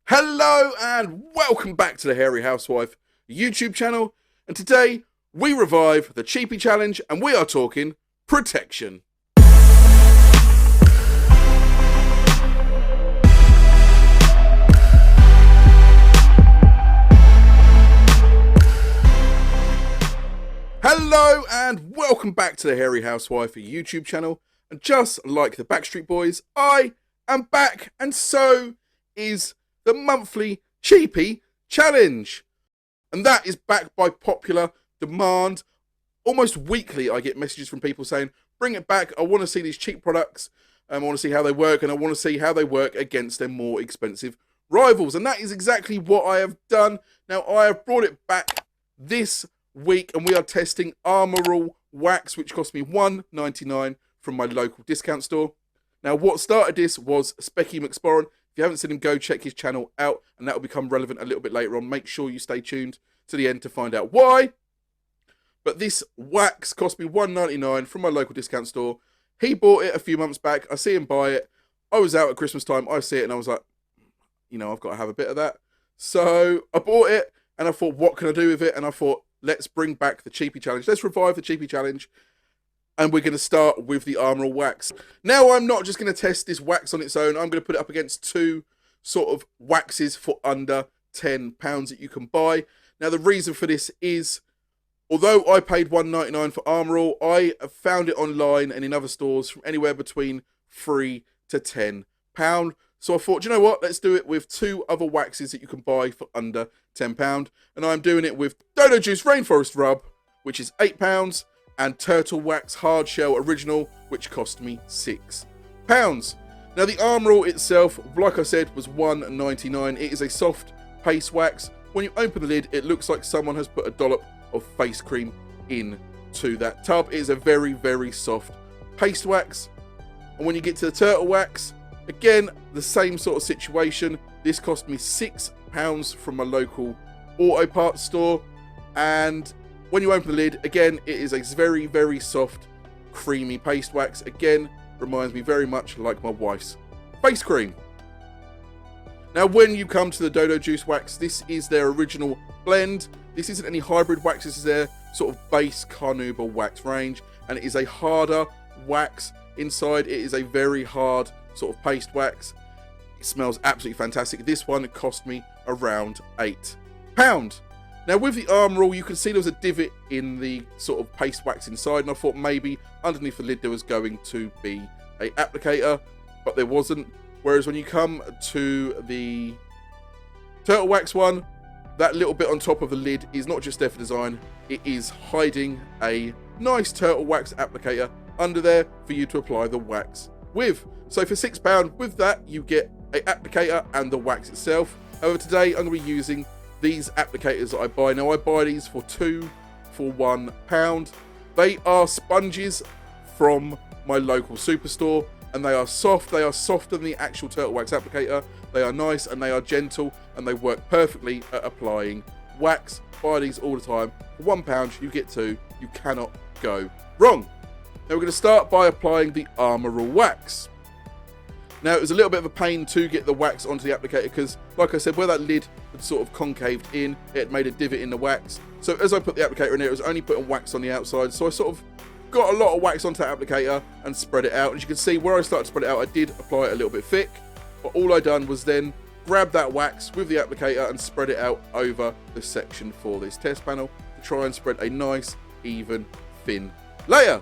Hello and welcome back to the Hairy Housewife YouTube channel. And today we revive the Cheapie challenge and we are talking protection. Hello and welcome back to the Hairy Housewife YouTube channel. And just like the Backstreet Boys, I am back, and so is the monthly Cheapie challenge. And that is backed by popular demand. Almost weekly I get messages from people saying, bring it back, I want to see these cheap products, I want to see how they work, and I want to see how they work against their more expensive rivals. And that is exactly what I have done. Now I have brought it back this week and we are testing Armour All Wax, which cost me $1.99 from my local discount store. Now what started this was Specky Mcsporen. If you haven't seen him, go check his channel out, and that will become relevant a little bit later on. Make sure you stay tuned to the end to find out why. But this wax cost me $1.99 from my local discount store. He bought it a few months back. I see him buy it. I was out at Christmas time. I see it and I was like, you know, I've got to have a bit of that. So I bought it and I thought, what can I do with it? And I thought, let's bring back the Cheapie challenge. Let's revive the Cheapie challenge. And we're going to start with the Armour All Wax. Now, I'm not just going to test this wax on its own. I'm going to put it up against two sort of waxes for under £10 that you can buy. Now, the reason for this is, although I paid $1.99 for Armour All, I have found it online and in other stores from anywhere between £3 to £10. So I thought, you know what? Let's do it with two other waxes that you can buy for under £10. And I'm doing it with Dodo Juice Rainforest Rub, which is £8. And Turtle Wax Hard Shell Original, which cost me £6. Now the Armour All itself, like I said, was $1.99. It is a soft paste wax. When you open the lid, it looks like someone has put a dollop of face cream into that tub. It is a very, very soft paste wax. And when you get to the Turtle Wax, again, the same sort of situation. This cost me £6 from my local auto parts store. And when you open the lid, again, it is a very, very soft, creamy paste wax. Again, reminds me very much like my wife's face cream. Now, when you come to the Dodo Juice Wax, this is their original blend. This isn't any hybrid wax. This is their sort of base carnauba wax range. And it is a harder wax inside. It is a very hard sort of paste wax. It smells absolutely fantastic. This one cost me around £8. Now with the Armour All, you can see there was a divot in the sort of paste wax inside, and I thought maybe underneath the lid there was going to be a applicator, but there wasn't. Whereas when you come to the Turtle Wax one, that little bit on top of the lid is not just there for design, it is hiding a nice Turtle Wax applicator under there for you to apply the wax with. So for £6 with that, you get an applicator and the wax itself. However, today I'm going to be using these applicators that I buy. Now I buy these for £2 for £1. They are sponges from my local superstore, and they are soft. They are softer than the actual Turtle Wax applicator. They are nice and they are gentle and they work perfectly at applying wax. Buy these all the time. For £1 you get two. You cannot go wrong. Now we're going to start by applying the Armour All Wax. Now it was a little bit of a pain to get the wax onto the applicator because, like I said, where that lid had sort of concaved in, it had made a divot in the wax. So as I put the applicator in there, it was only putting wax on the outside. So I sort of got a lot of wax onto that applicator and spread it out. As you can see, where I started to spread it out, I did apply it a little bit thick. But all I done was then grab that wax with the applicator and spread it out over the section for this test panel to try and spread a nice, even, thin layer.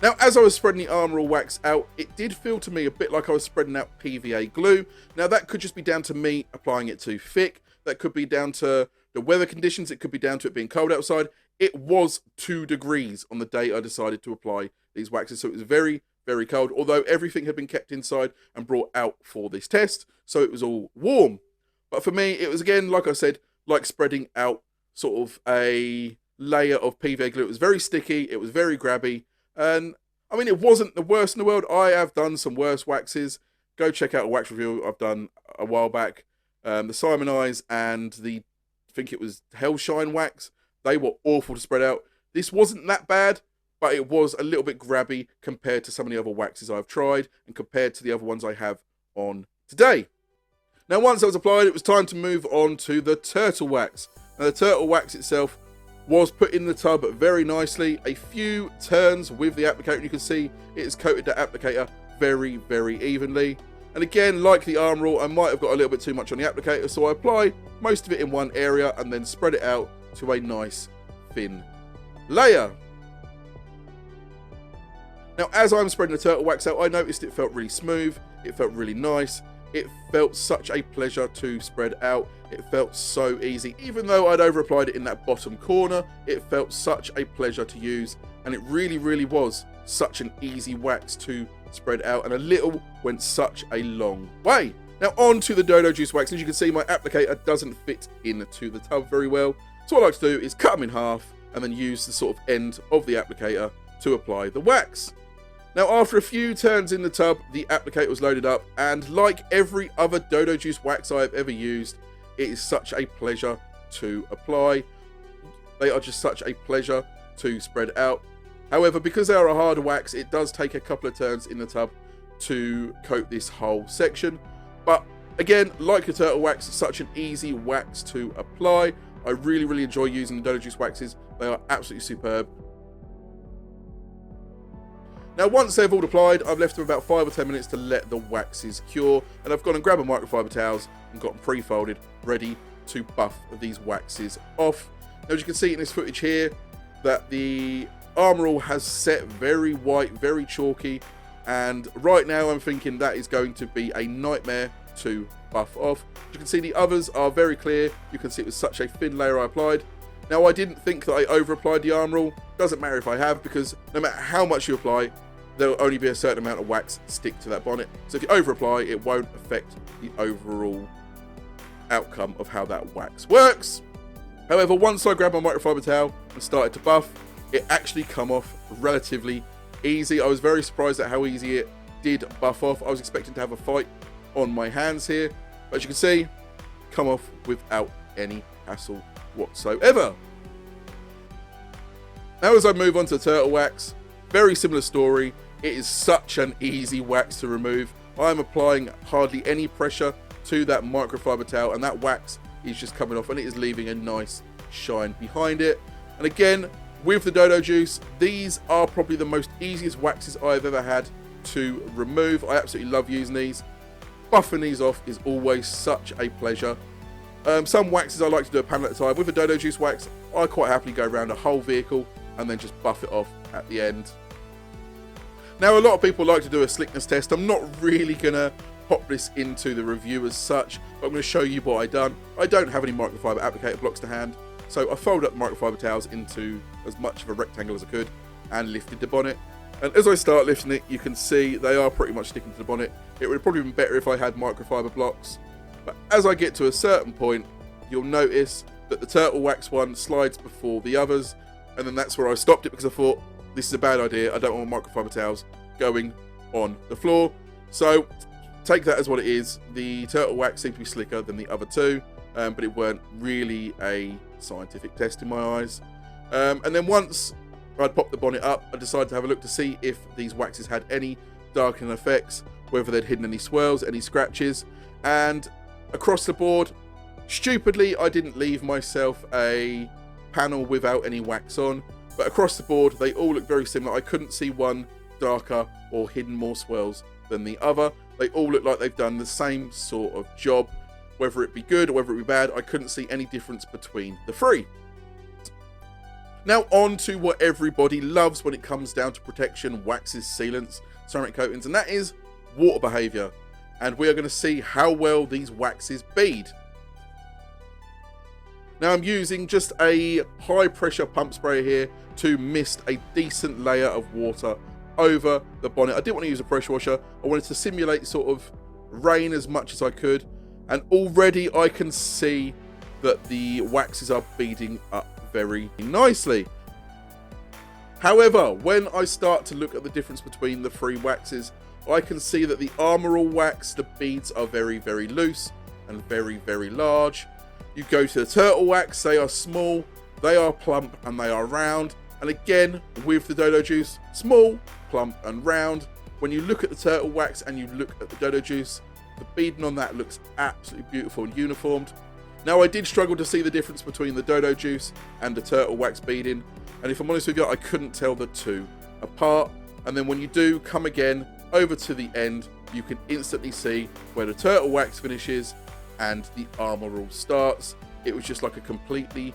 Now, as I was spreading the Armour All Wax out, it did feel to me a bit like I was spreading out PVA glue. Now, that could just be down to me applying it too thick. That could be down to the weather conditions. It could be down to it being cold outside. It was 2 degrees on the day I decided to apply these waxes, so it was very, very cold, although everything had been kept inside and brought out for this test, so it was all warm. But for me, it was, again, like I said, like spreading out sort of a layer of PVA glue. It was very sticky. It was very grabby. And I mean, it wasn't the worst in the world. I have done some worse waxes. Go check out a wax review I've done a while back. The Simon Eyes and the, I think it was Hellshine wax. They were awful to spread out. This wasn't that bad, but it was a little bit grabby compared to some of the other waxes I've tried and compared to the other ones I have on today. Now, once that was applied, it was time to move on to the turtle wax. Now, the turtle wax itself was put in the tub very nicely. A few turns with the applicator, and you can see it has coated the applicator very, very evenly. And again, like the arm rule, I might have got a little bit too much on the applicator, so I apply most of it in one area and then spread it out to a nice thin layer. Now, as I'm spreading the turtle wax out, I noticed it felt really smooth, it felt really nice, it felt such a pleasure to spread out, it felt so easy. Even though I'd over applied it in that bottom corner, it felt such a pleasure to use, and it really, really was such an easy wax to spread out, and a little went such a long way. Now, on to the dodo juice wax. As you can see, my applicator doesn't fit into the tub very well, so what I like to do is cut them in half and then use the sort of end of the applicator to apply the wax. Now, after a few turns in the tub, the applicator was loaded up, and like every other dodo juice wax I have ever used, it is such a pleasure to apply. They are just such a pleasure to spread out. However, because they are a harder wax, it does take a couple of turns in the tub to coat this whole section. But again, like the turtle wax, it's such an easy wax to apply. I really, really enjoy using the dodo juice waxes. They are absolutely superb. Now, once they've all applied, I've left them about 5 or 10 minutes to let the waxes cure, and I've gone and grabbed my microfiber towels and got them pre-folded, ready to buff these waxes off. Now, as you can see in this footage here, that the arm rule has set very white, very chalky, and right now I'm thinking that is going to be a nightmare to buff off. As you can see, the others are very clear. You can see it was such a thin layer I applied. Now, I didn't think that I over applied the arm rule. Doesn't matter if I have, because no matter how much you apply, there will only be a certain amount of wax stick to that bonnet. So if you over apply, it won't affect the overall outcome of how that wax works. However, once I grabbed my microfiber towel and started to buff, it actually come off relatively easy. I was very surprised at how easy it did buff off. I was expecting to have a fight on my hands here, but as you can see, come off without any hassle whatsoever. Now, as I move on to the turtle wax, very similar story. It is such an easy wax to remove. I'm applying hardly any pressure to that microfiber towel, and that wax is just coming off, and it is leaving a nice shine behind it. And again, with the dodo juice, these are probably the most easiest waxes I've ever had to remove. I absolutely love using these. Buffing these off is always such a pleasure. Some waxes I like to do a panel at a time. With the dodo juice wax, I quite happily go around a whole vehicle and then just buff it off at the end. Now, a lot of people like to do a slickness test. I'm not really going to pop this into the review as such, but I'm going to show you what I've done. I don't have any microfiber applicator blocks to hand, so I folded up the microfiber towels into as much of a rectangle as I could and lifted the bonnet. And as I start lifting it, you can see they are pretty much sticking to the bonnet. It would have probably been better if I had microfiber blocks, but as I get to a certain point, you'll notice that the turtle wax one slides before the others, and then that's where I stopped it, because I thought, this is a bad idea. I don't want microfiber towels going on the floor. So take that as what it is. The turtle wax seemed to be slicker than the other two, but it weren't really a scientific test in my eyes. And then once I'd popped the bonnet up, I decided to have a look to see if these waxes had any darkening effects, whether they'd hidden any swirls, any scratches. And across the board, stupidly, I didn't leave myself a panel without any wax on. But across the board, they all look very similar. I couldn't see one darker or hidden more swirls than the other. They all look like they've done the same sort of job. Whether it be good or whether it be bad, I couldn't see any difference between the three. Now, on to what everybody loves when it comes down to protection, waxes, sealants, ceramic coatings, and that is water behaviour. And we are going to see how well these waxes bead. Now, I'm using just a high pressure pump sprayer here to mist a decent layer of water over the bonnet. I didn't want to use a pressure washer. I wanted to simulate sort of rain as much as I could. And already I can see that the waxes are beading up very nicely. However, when I start to look at the difference between the three waxes, I can see that the Armor All wax, the beads are very, very loose and very, very large. You go to the Turtle wax, they are small, they are plump, and they are round. And again, with the Dodo Juice, small, plump and round. When you look at the turtle wax and you look at the Dodo Juice, the beading on that looks absolutely beautiful and uniformed. Now, I did struggle to see the difference between the Dodo Juice and the turtle wax beading, and if I'm honest with you, I couldn't tell the two apart. And then when you do come again over to the end, you can instantly see where the turtle wax finishes and the armor all starts. It was just like a completely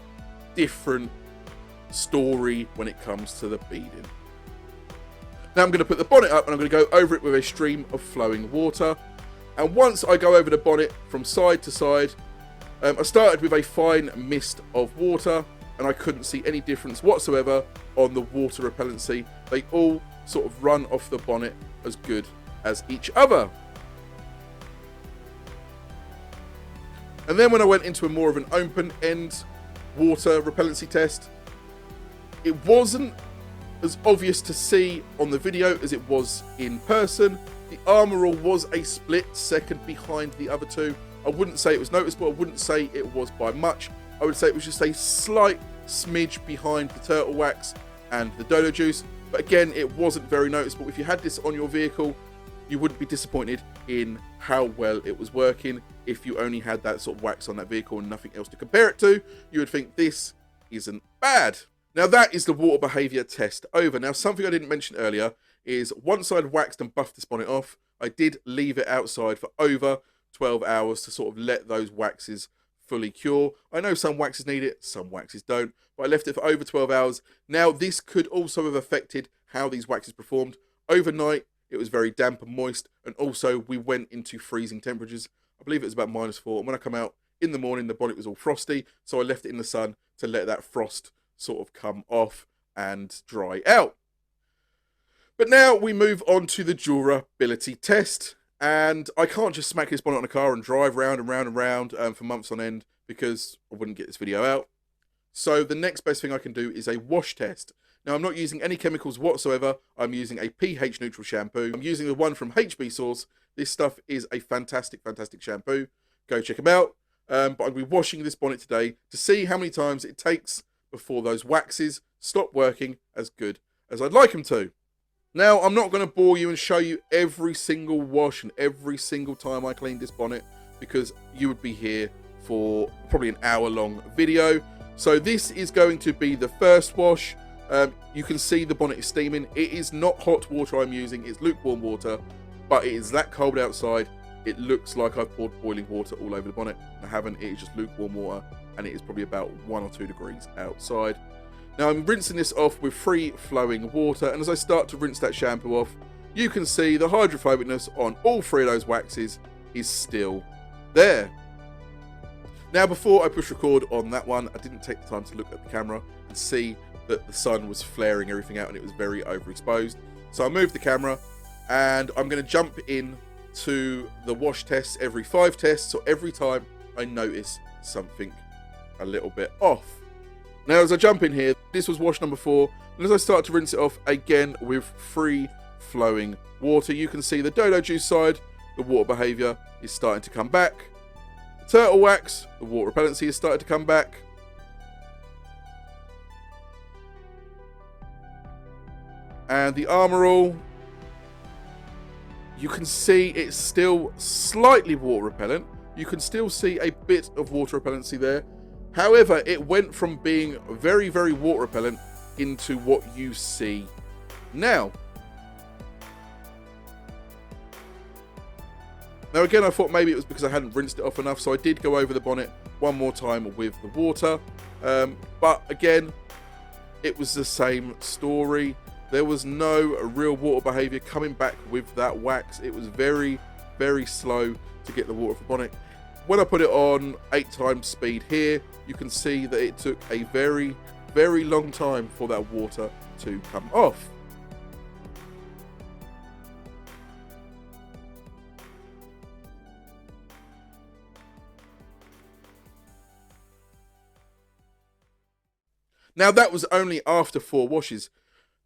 different story when it comes to the beading. Now I'm going to put the bonnet up and I'm going to go over it with a stream of flowing water. And once I go over the bonnet from side to side, I started with a fine mist of water and I couldn't see any difference whatsoever on the water repellency. They all sort of run off the bonnet as good as each other. And then when I went into a more of an open end water repellency test, it wasn't as obvious to see on the video as it was in person. The armor all was a split second behind the other two. I wouldn't say it was noticeable, I wouldn't say it was by much. I would say it was just a slight smidge behind the turtle wax and the Dodo Juice. But again, it wasn't very noticeable. If you had this on your vehicle, you wouldn't be disappointed in how well it was working. If you only had that sort of wax on that vehicle and nothing else to compare it to, you would think this isn't bad. Now that is the water behaviour test over. Now something I didn't mention earlier is once I'd waxed and buffed this bonnet off, I did leave it outside for over 12 hours to sort of let those waxes fully cure. I know some waxes need it, some waxes don't, but I left it for over 12 hours. Now this could also have affected how these waxes performed. Overnight, it was very damp and moist, and also we went into freezing temperatures. I believe it was about -4, and when I come out in the morning, the bonnet was all frosty, so I left it in the sun to let that frost sort of come off and dry out. But now we move on to the durability test, and I can't just smack this bonnet on a car and drive round and round and round for months on end because I wouldn't get this video out. So the next best thing I can do is a wash test. Now I'm not using any chemicals whatsoever. I'm using a pH neutral shampoo. I'm using the one from HB Source. This stuff is a fantastic, fantastic shampoo. Go check them out. But I'll be washing this bonnet today to see how many times it takes before those waxes stop working as good as I'd like them to. Now, I'm not going to bore you and show you every single wash and every single time I cleaned this bonnet because you would be here for probably an hour-long video. So this is going to be the first wash. You can see the bonnet is steaming. It is not hot water I'm using, it's lukewarm water, but it is that cold outside. It looks like I've poured boiling water all over the bonnet. I haven't, it is just lukewarm water, and it is probably about 1 or 2 degrees outside. Now I'm rinsing this off with free flowing water, and as I start to rinse that shampoo off, you can see the hydrophobicness on all 3 of those waxes is still there. Now before I push record on that one, I didn't take the time to look at the camera and see that the sun was flaring everything out and it was very overexposed. So I moved the camera and I'm going to jump in to the wash tests every 5 tests, or every time I notice something a little bit off. Now as I jump in here, this was wash number 4, and as I start to rinse it off again with free flowing water, you can see the Dodo Juice side, the water behaviour is starting to come back. The turtle wax, the water repellency is starting to come back. And the armor all, you can see it's still slightly water repellent. You can still see a bit of water repellency there. However, it went from being very, very water repellent into what you see now. Now again, I thought maybe it was because I hadn't rinsed it off enough, so I did go over the bonnet one more time with the water. But again, it was the same story. There was no real water behaviour coming back with that wax. It was very, very slow to get the water off the bonnet. When I put it on 8 times speed here, you can see that it took a very, very long time for that water to come off. Now that was only after 4 washes.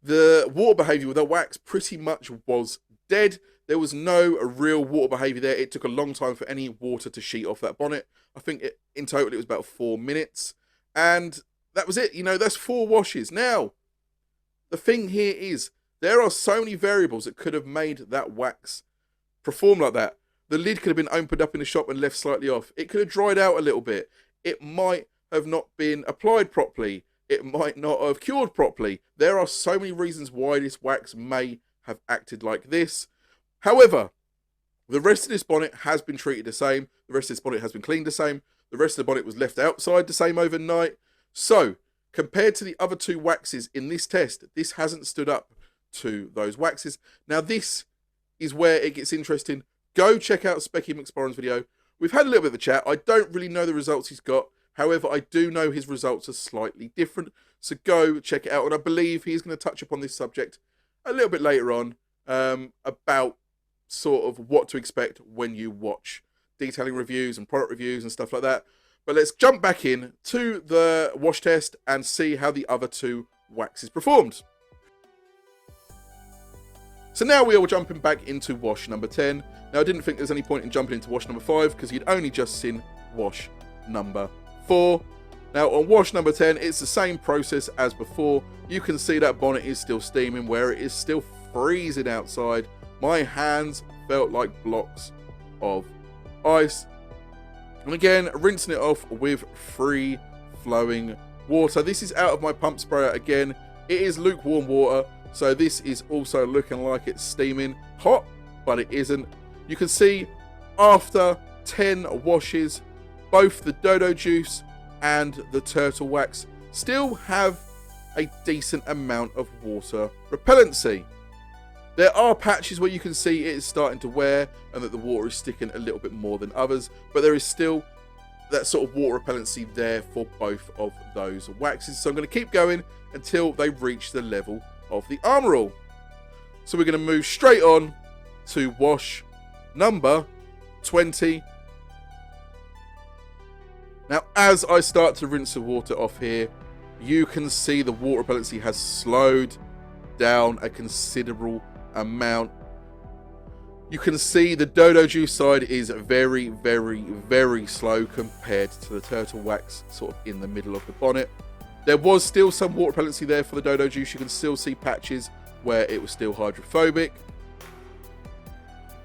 The water behaviour with the wax pretty much was dead. There was no real water behaviour there. It took a long time for any water to sheet off that bonnet. I think in total it was about 4 minutes. And that was it. You know, that's 4 washes. Now, the thing here is, there are so many variables that could have made that wax perform like that. The lid could have been opened up in the shop and left slightly off. It could have dried out a little bit. It might have not been applied properly. It might not have cured properly. There are so many reasons why this wax may have acted like this. However, the rest of this bonnet has been treated the same. The rest of this bonnet has been cleaned the same. The rest of the bonnet was left outside the same overnight. So, compared to the other two waxes in this test, this hasn't stood up to those waxes. Now, this is where it gets interesting. Go check out Specky Mcsporen's video. We've had a little bit of a chat. I don't really know the results he's got. However, I do know his results are slightly different. So go check it out. And I believe he's going to touch upon this subject a little bit later on, about sort of what to expect when you watch detailing reviews and product reviews and stuff like that. But let's jump back in to the wash test and see how the other two waxes performed. So now we are jumping back into wash number 10. Now, I didn't think there's any point in jumping into wash number 5 because you'd only just seen wash number 4. Now, on wash number 10, it's the same process as before. You can see that bonnet is still steaming where it is still freezing outside. My hands felt like blocks of ice. And again, rinsing it off with free flowing water. This is out of my pump sprayer again. It is lukewarm water. So this is also looking like it's steaming hot, but it isn't. You can see after 10 washes, both the dodo juice and the turtle wax still have a decent amount of water repellency. There are patches where you can see it is starting to wear and that the water is sticking a little bit more than others, but there is still that sort of water repellency there for both of those waxes. So I'm going to keep going until they reach the level of the Armor All. So we're going to move straight on to wash number 20. Now, as I start to rinse the water off here, you can see the water repellency has slowed down a considerable amount. You can see the dodo juice side is very, very, very slow compared to the turtle wax sort of in the middle of the bonnet. There was still some water repellency there for the dodo juice. You can still see patches where it was still hydrophobic.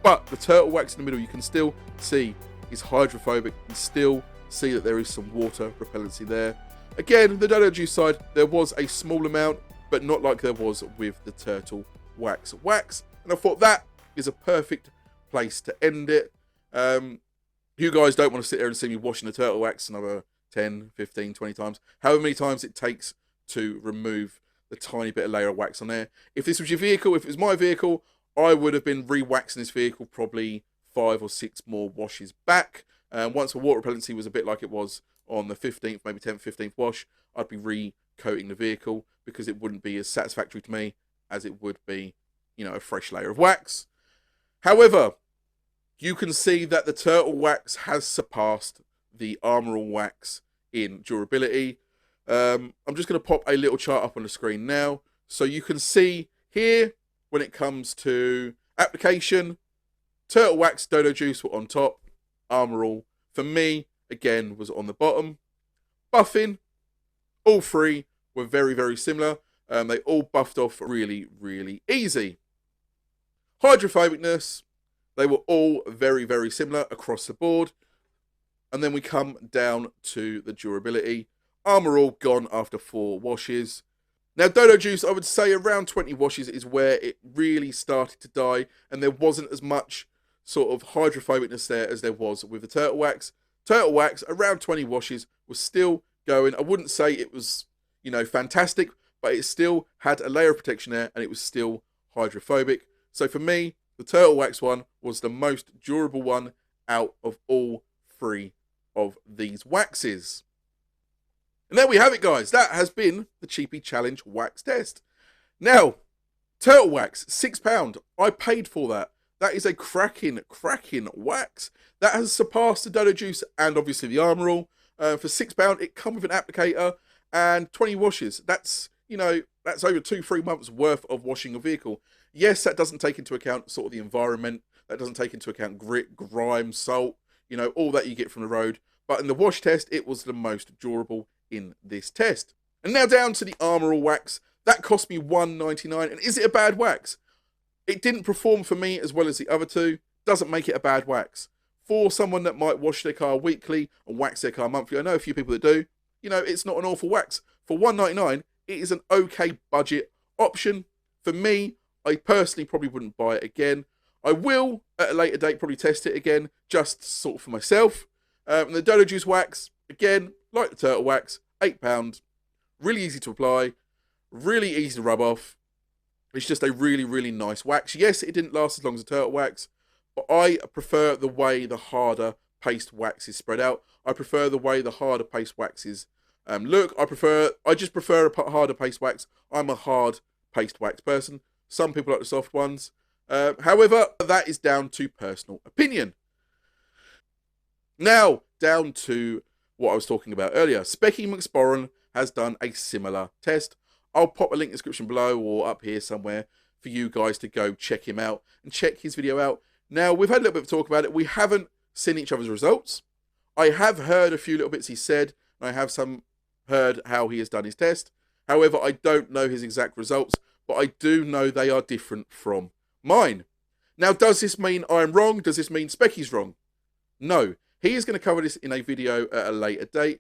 But the turtle wax in the middle, you can still see is hydrophobic and still see that there is some water repellency there. Again, the dodo juice side, there was a small amount, but not like there was with the turtle wax. And I thought that is a perfect place to end it. You guys don't want to sit there and see me washing the turtle wax another 10, 15, 20 times, however many times it takes to remove the tiny bit of layer of wax on there. If this was your vehicle, if it was my vehicle, I would have been re-waxing this vehicle probably 5 or 6 more washes back. Once the water repellency was a bit like it was on the 15th, maybe 10th, 15th wash, I'd be re-coating the vehicle because it wouldn't be as satisfactory to me as it would be, you know, a fresh layer of wax. However, you can see that the turtle wax has surpassed the Armor All wax in durability. I'm just going to pop a little chart up on the screen now. So you can see here, when it comes to application, turtle wax, dodo juice were on top. Armor All, for me, again, was on the bottom. Buffing, all three were very, very similar. They all buffed off really, really easy. Hydrophobicness, they were all very, very similar across the board. And then we come down to the durability. Armor All gone after 4 washes. Now, dodo juice, I would say around 20 washes is where it really started to die. And there wasn't as much sort of hydrophobicness there as there was with the turtle wax. Turtle wax, around 20 washes, was still going. I wouldn't say it was, you know, fantastic, but it still had a layer of protection there and it was still hydrophobic. So for me, the turtle wax one was the most durable one out of all 3 of these waxes. And there we have it, guys. That has been the Cheapie Challenge wax test. Now, turtle wax, £6. I paid for that. That is a cracking wax. That has surpassed the dodo juice and obviously the Armor All. For £6, it comes with an applicator and 20 washes. That's, you know, that's over 2-3 months worth of washing a vehicle. Yes, that doesn't take into account sort of the environment. That doesn't take into account grit, grime, salt, you know, all that you get from the road. But in the wash test, it was the most durable in this test. And now down to the Armor All wax. That cost me $1.99. And is it a bad wax? It didn't perform for me as well as the other two. Doesn't make it a bad wax. For someone that might wash their car weekly and wax their car monthly, I know a few people that do, you know, it's not an awful wax. For $1.99, it is an okay budget option. For me, I personally probably wouldn't buy it again. I will, at a later date, probably test it again, just sort of for myself. And the Dodo Juice wax, again, like the turtle wax, £8. Really easy to apply, really easy to rub off. It's just a really, really nice wax. Yes, it didn't last as long as a turtle wax, but I prefer the way the harder paste wax is spread out. I prefer the way the harder paste waxes look. I just prefer a harder paste wax. I'm a hard paste wax person. Some people like the soft ones. However, that is down to personal opinion. Now, down to what I was talking about earlier. Specky Mcsporen has done a similar test. I'll pop a link in the description below or up here somewhere for you guys to go check him out and check his video out. Now, we've had a little bit of talk about it. We haven't seen each other's results. I have heard a few little bits he said, and I have heard how he has done his test. However, I don't know his exact results, but I do know they are different from mine. Now, does this mean I'm wrong? Does this mean Specky's wrong? No. He is going to cover this in a video at a later date,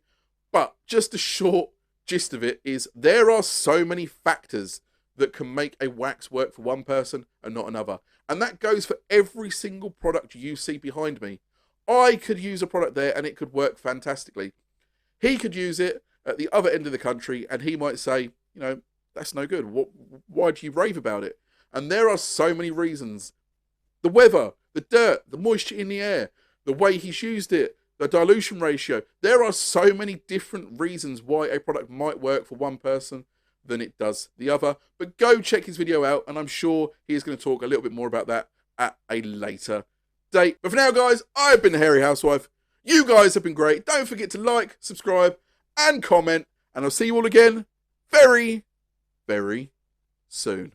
but just a short gist of it is there are so many factors that can make a wax work for one person and not another. And that goes for every single product you see behind me. I could use a product there and it could work fantastically. He could use it at the other end of the country and he might say, you know, that's no good. Why do you rave about it? And there are so many reasons. The weather, the dirt, the moisture in the air, the way he's used it, the dilution ratio. There are so many different reasons why a product might work for one person than it does the other. But go check his video out, and I'm sure he is going to talk a little bit more about that at a later date. But for now, guys, I've been the Hairy Housewife. You guys have been great. Don't forget to like, subscribe, and comment. And I'll see you all again very, very soon.